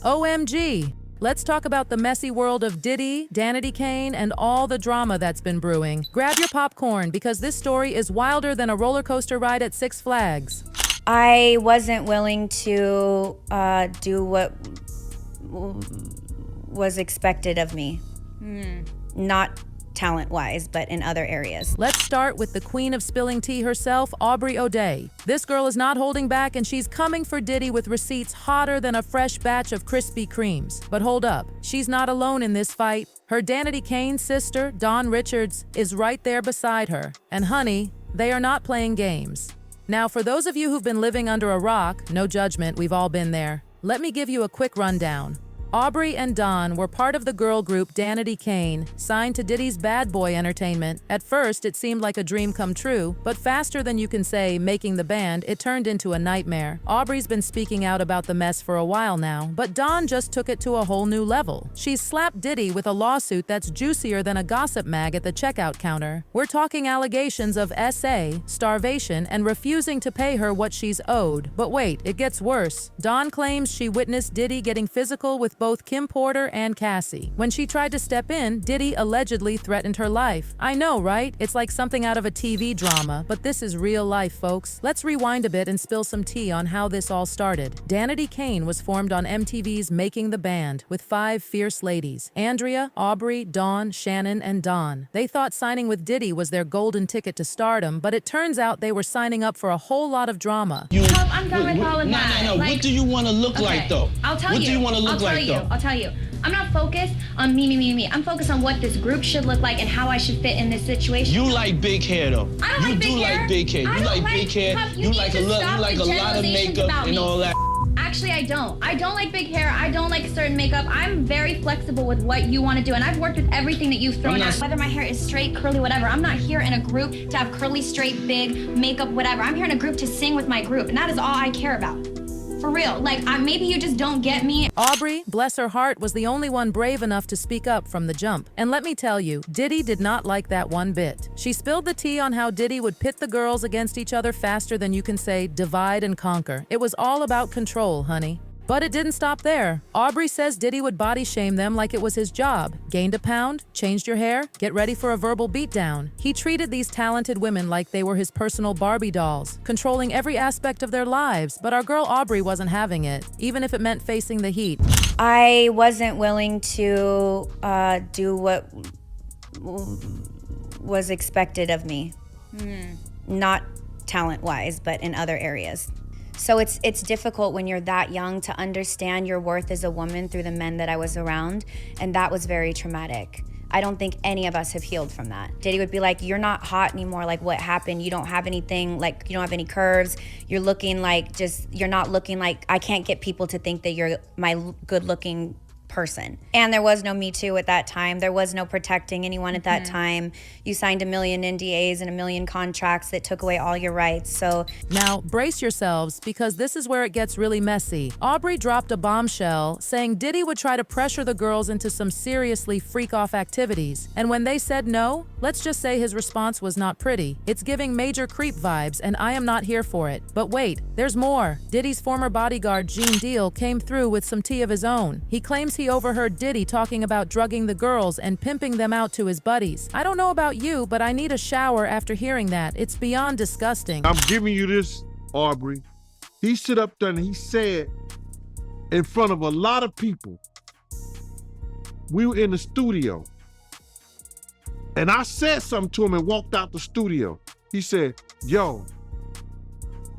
OMG! Let's talk about the messy world of Diddy, Danity Kane, and all the drama that's been brewing. Grab your popcorn because this story is wilder than a roller coaster ride at Six Flags. I wasn't willing to do what was expected of me. Not talent-wise, but in other areas. Let's start with the queen of spilling tea herself, Aubrey O'Day. This girl is not holding back and she's coming for Diddy with receipts hotter than a fresh batch of Krispy Kremes. But hold up, she's not alone in this fight. Her Danity Kane sister, Dawn Richards, is right there beside her. And honey, they are not playing games. Now, for those of you who've been living under a rock, no judgment, we've all been there. Let me give you a quick rundown. Aubrey and Dawn were part of the girl group Danity Kane, signed to Diddy's Bad Boy Entertainment. At first, it seemed like a dream come true, but faster than you can say making the band, it turned into a nightmare. Aubrey's been speaking out about the mess for a while now, but Dawn just took it to a whole new level. She's slapped Diddy with a lawsuit that's juicier than a gossip mag at the checkout counter. We're talking allegations of SA, starvation, and refusing to pay her what she's owed. But wait, it gets worse. Dawn claims she witnessed Diddy getting physical with both Kim Porter and Cassie. When she tried to step in, Diddy allegedly threatened her life. I know, right? It's like something out of a TV drama, but this is real life, folks. Let's rewind a bit and spill some tea on how this all started. Danity Kane was formed on MTV's Making the Band with 5 fierce ladies: Andrea, Aubrey, Dawn, Shannon, and Dawn. They thought signing with Diddy was their golden ticket to stardom, but it turns out they were signing up for a whole lot of drama. I'm done with all of that. No. What do you want to look like, though? I'll tell you. What do you want to look like, though? I'll tell you. I'm not focused on me. I'm focused on what this group should look like and how I should fit in this situation. You like big hair, though. I don't like big hair. You do like big hair. You like big hair. You like a lot of makeup and all that. Actually, I don't. I don't like big hair. I don't like certain makeup. I'm very flexible with what you want to do, and I've worked with everything that you've thrown out. Whether my hair is straight, curly, whatever. I'm not here in a group to have curly, straight, big, makeup, whatever. I'm here in a group to sing with my group, and that is all I care about. For real, maybe you just don't get me. Aubrey, bless her heart, was the only one brave enough to speak up from the jump. And let me tell you, Diddy did not like that one bit. She spilled the tea on how Diddy would pit the girls against each other faster than you can say divide and conquer. It was all about control, honey. But it didn't stop there. Aubrey says Diddy would body shame them like it was his job. Gained a pound, changed your hair, get ready for a verbal beatdown. He treated these talented women like they were his personal Barbie dolls, controlling every aspect of their lives. But our girl Aubrey wasn't having it, even if it meant facing the heat. I wasn't willing to do what was expected of me. Not talent-wise, but in other areas. So it's difficult when you're that young to understand your worth as a woman through the men that I was around, and that was very traumatic. I don't think any of us have healed from that. Diddy would be like, you're not hot anymore, like what happened? You don't have anything, like you don't have any curves. You're looking like you're not looking like, I can't get people to think that you're my good looking person. And there was no Me Too at that time. There was no protecting anyone at that time. You signed a million NDAs and a million contracts that took away all your rights. So now brace yourselves, because this is where it gets really messy. Aubrey dropped a bombshell saying Diddy would try to pressure the girls into some seriously freak-off activities. And when they said no, let's just say his response was not pretty. It's giving major creep vibes, and I am not here for it. But wait, there's more. Diddy's former bodyguard, Gene Deal, came through with some tea of his own. He claims he overheard Diddy talking about drugging the girls and pimping them out to his buddies. I don't know about you, but I need a shower after hearing that. It's beyond disgusting. I'm giving you this, Aubrey. He stood up there and he said in front of a lot of people, we were in the studio, and I said something to him and walked out the studio. He said, yo,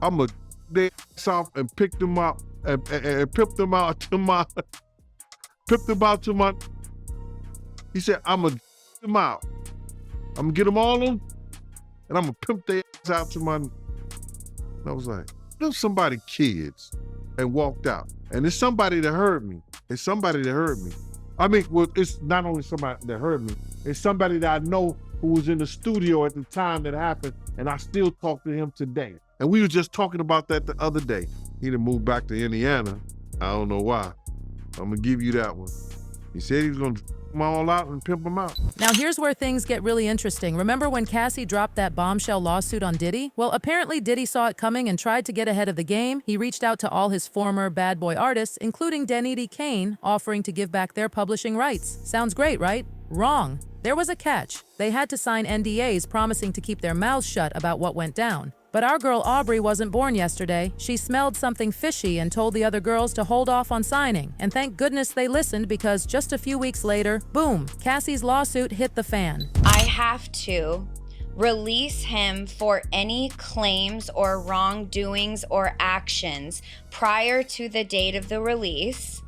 I'm gonna their ass off and pick them up and pimp them out to my he said, I'm gonna them out. I'm gonna get them all on, and I'm gonna pimp their ass out to my, and I was like, there's somebody kids, and walked out. And it's somebody that heard me. It's somebody that heard me. I mean, well, it's not only somebody that heard me, it's somebody that I know who was in the studio at the time that happened, and I still talk to him today. And we were just talking about that the other day. He done moved back to Indiana. I don't know why. I'm gonna give you that one. He said he was gonna them all out and pimp them out. Now here's where things get really interesting. Remember when Cassie dropped that bombshell lawsuit on Diddy? Well, apparently Diddy saw it coming and tried to get ahead of the game. He reached out to all his former bad boy artists, including Danity Kane, offering to give back their publishing rights. Sounds great, right? Wrong. There was a catch. They had to sign NDAs promising to keep their mouths shut about what went down. But our girl Aubrey wasn't born yesterday. She smelled something fishy and told the other girls to hold off on signing. And thank goodness they listened, because just a few weeks later, boom, Cassie's lawsuit hit the fan. I have to release him for any claims or wrongdoings or actions prior to the date of the release.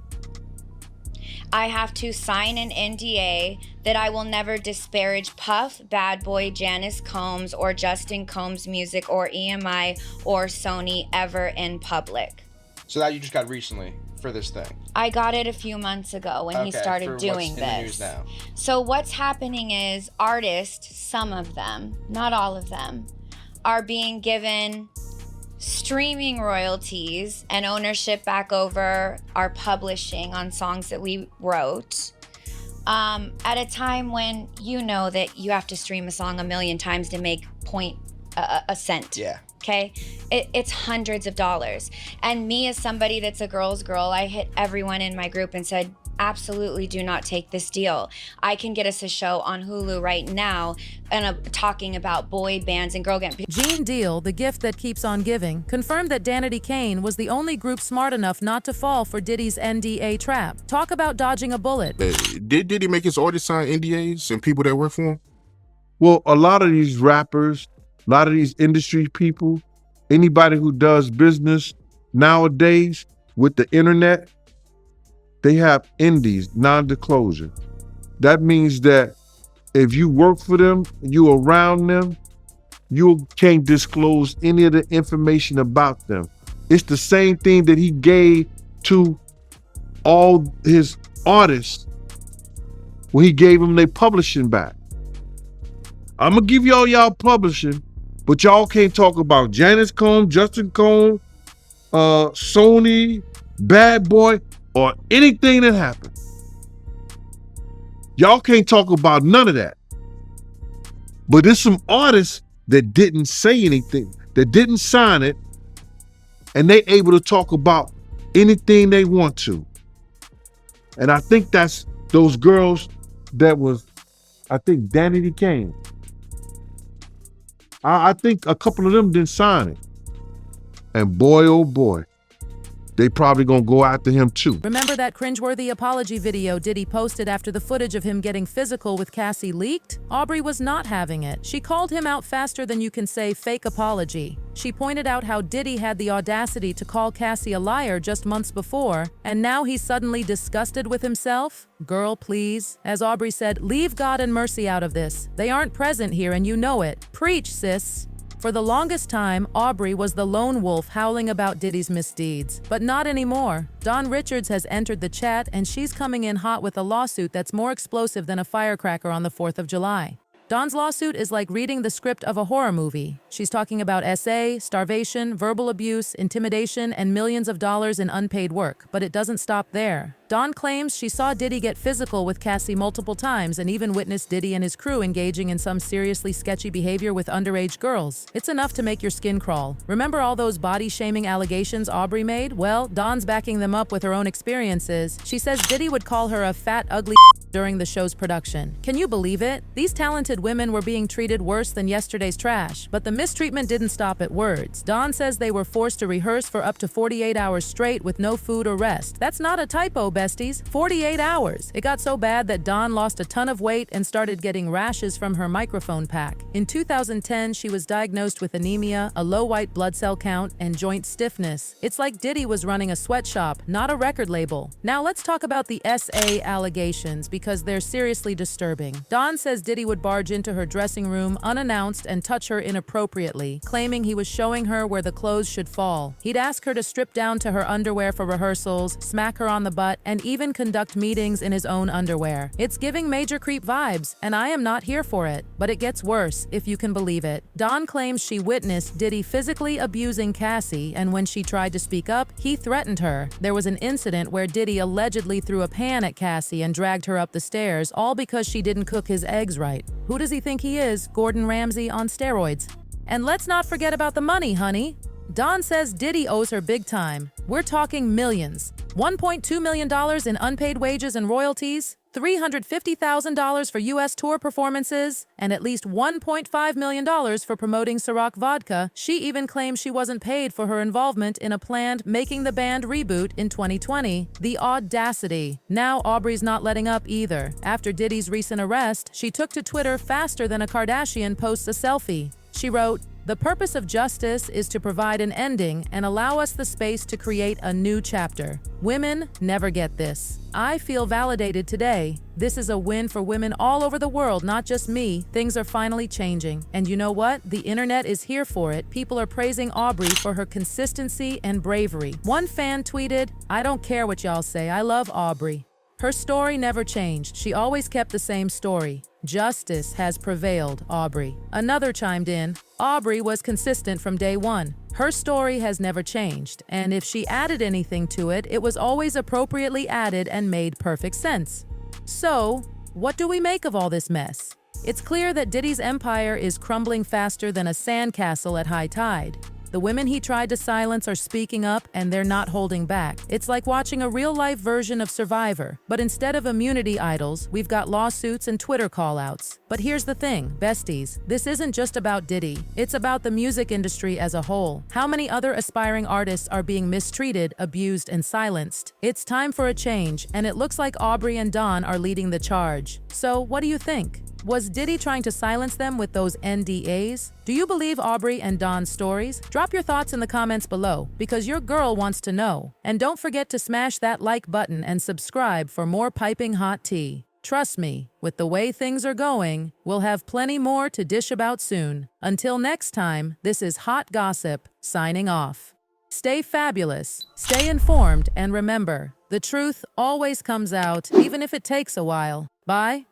I have to sign an NDA that I will never disparage Puff, Bad Boy, Janice Combs, or Justin Combs music, or EMI, or Sony ever in public. So that you just got recently for this thing? I got it a few months ago when he started doing what's in the news now? So what's happening is artists, some of them, not all of them, are being given streaming royalties and ownership back over our publishing on songs that we wrote at a time when you know that you have to stream a song 1,000,000 times to make a cent. Yeah. Okay, it's hundreds of dollars. And me, as somebody that's a girl's girl, I hit everyone in my group and said, absolutely do not take this deal. I can get us a show on Hulu right now and talking about boy bands and girl bands. Gene Deal, the gift that keeps on giving, confirmed that Danity Kane was the only group smart enough not to fall for Diddy's NDA trap. Talk about dodging a bullet. Did Diddy make his artists sign NDAs and people that work for him? Well, a lot of these rappers, a lot of these industry people, anybody who does business nowadays with the internet, they have NDAs, non-disclosure. That means that if you work for them, you around them, you can't disclose any of the information about them. It's the same thing that he gave to all his artists when he gave them their publishing back. I'm gonna give y'all publishing, but y'all can't talk about Janice Combs, Justin Combs, Sony, Bad Boy, or anything that happened. Y'all can't talk about none of that. But there's some artists that didn't say anything, that didn't sign it, and they able to talk about anything they want to. And I think that's those girls that was, I think Danity Kane. I think a couple of them didn't sign it. And boy, oh boy, they probably gonna go after him too. Remember that cringeworthy apology video Diddy posted after the footage of him getting physical with Cassie leaked? Aubrey was not having it. She called him out faster than you can say fake apology. She pointed out how Diddy had the audacity to call Cassie a liar just months before, and now he's suddenly disgusted with himself? Girl, please. As Aubrey said, leave God and mercy out of this. They aren't present here and you know it. Preach, sis. For the longest time, Aubrey was the lone wolf howling about Diddy's misdeeds. But not anymore. Dawn Richards has entered the chat, and she's coming in hot with a lawsuit that's more explosive than a firecracker on the 4th of July. Dawn's lawsuit is like reading the script of a horror movie. She's talking about SA, starvation, verbal abuse, intimidation, and millions of dollars in unpaid work. But it doesn't stop there. Dawn claims she saw Diddy get physical with Cassie multiple times and even witnessed Diddy and his crew engaging in some seriously sketchy behavior with underage girls. It's enough to make your skin crawl. Remember all those body-shaming allegations Aubrey made? Well, Dawn's backing them up with her own experiences. She says Diddy would call her a fat, ugly during the show's production. Can you believe it? These talented women were being treated worse than yesterday's trash, but the mistreatment didn't stop at words. Dawn says they were forced to rehearse for up to 48 hours straight with no food or rest. That's not a typo, besties. 48 hours. It got so bad that Dawn lost a ton of weight and started getting rashes from her microphone pack. In 2010, she was diagnosed with anemia, a low white blood cell count, and joint stiffness. It's like Diddy was running a sweatshop, not a record label. Now let's talk about the SA allegations, because they're seriously disturbing. Don says Diddy would barge into her dressing room unannounced and touch her inappropriately, claiming he was showing her where the clothes should fall. He'd ask her to strip down to her underwear for rehearsals, smack her on the butt, and even conduct meetings in his own underwear. It's giving major creep vibes, and I am not here for it. But it gets worse, if you can believe it. Don claims she witnessed Diddy physically abusing Cassie, and when she tried to speak up, he threatened her. There was an incident where Diddy allegedly threw a pan at Cassie and dragged her up the stairs, all because she didn't cook his eggs right. Who does he think he is? Gordon Ramsay on steroids. And let's not forget about the money, honey. Don says Diddy owes her big time. We're talking millions. $1.2 million in unpaid wages and royalties, $350,000 for U.S. tour performances, and at least $1.5 million for promoting Ciroc vodka. She even claims she wasn't paid for her involvement in a planned Making the Band reboot in 2020. The audacity. Now Aubrey's not letting up either. After Diddy's recent arrest, she took to Twitter faster than a Kardashian posts a selfie. She wrote, "The purpose of justice is to provide an ending and allow us the space to create a new chapter. Women never get this. I feel validated today. This is a win for women all over the world, not just me. Things are finally changing. And you know what? The internet is here for it. People are praising Aubrey for her consistency and bravery." One fan tweeted, "I don't care what y'all say. I love Aubrey. Her story never changed. She always kept the same story. Justice has prevailed, Aubrey." Another chimed in, "Aubrey was consistent from day one. Her story has never changed, and if she added anything to it, it was always appropriately added and made perfect sense." So, what do we make of all this mess? It's clear that Diddy's empire is crumbling faster than a sandcastle at high tide. The women he tried to silence are speaking up, and they're not holding back. It's like watching a real-life version of Survivor, but instead of immunity idols, we've got lawsuits and Twitter call-outs. But here's the thing, besties, this isn't just about Diddy. It's about the music industry as a whole. How many other aspiring artists are being mistreated, abused, and silenced? It's time for a change, and it looks like Aubrey and Don are leading the charge. So, what do you think? Was Diddy trying to silence them with those NDAs? Do you believe Aubrey and Don's stories? Drop your thoughts in the comments below, because your girl wants to know. And don't forget to smash that like button and subscribe for more piping hot tea. Trust me, with the way things are going, we'll have plenty more to dish about soon. Until next time, this is Hot Gossip, signing off. Stay fabulous, stay informed, and remember, the truth always comes out, even if it takes a while. Bye.